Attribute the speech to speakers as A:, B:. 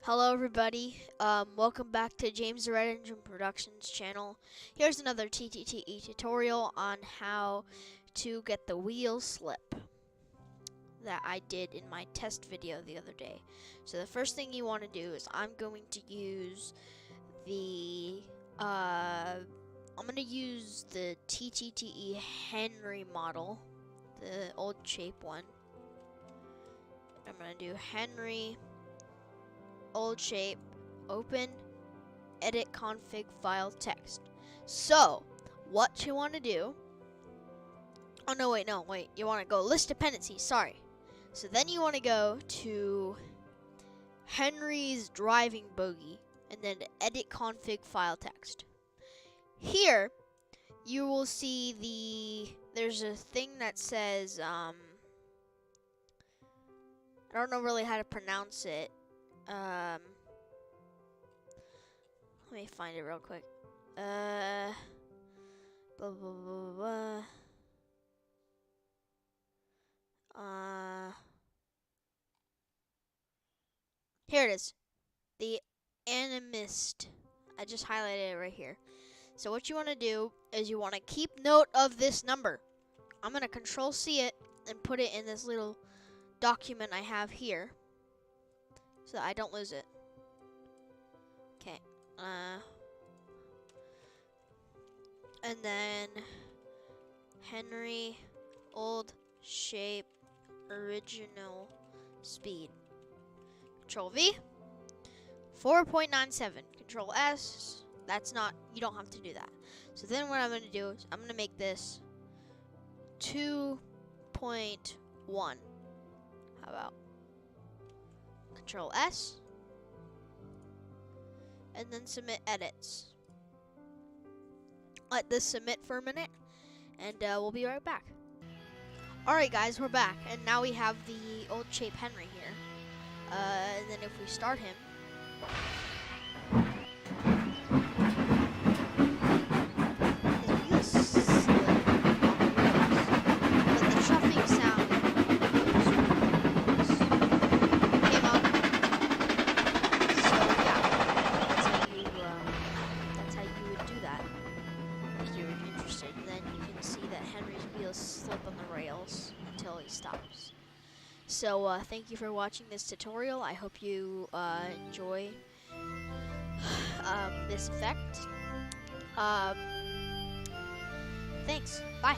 A: Hello everybody, welcome back to James the Red Engine Productions channel. Here's another TTTE tutorial on how to get the wheel slip that I did in my test video the other day. So the first thing you want to do is I'm going to use the TTTE Henry model, the old shape one. I'm going to do Henry old shape, open, edit config file text. So, what you want to do, you want to go list dependencies, sorry. So then you want to go to Henry's driving bogey, and then edit config file text. Here, you will see there's a thing that says, I don't know really how to pronounce it. Let me find it real quick. Blah, blah, blah, blah, blah. Here it is. The animist. I just highlighted it right here. So what you want to do is you want to keep note of this number. I'm going to Control C it and put it in this little document I have here, so that I don't lose it. Okay. And then Henry old shape original speed. Control V. 4.97. Control S. That's not, you don't have to do that. So then what I'm going to do is I'm going to make this 2.1. How about Control S, and then submit edits. Let this submit for a minute, and we'll be right back. Alright guys, we're back, and now we have the old shape Henry here. And then if we start him, his wheels slip on the wheels, but the chuffing sound came out. So yeah, that's how you would do that if you're interested. And then you can see that Henry's wheels slip on the rails until he stops. So thank you for watching this tutorial. I hope you enjoy this effect. Thanks. Bye.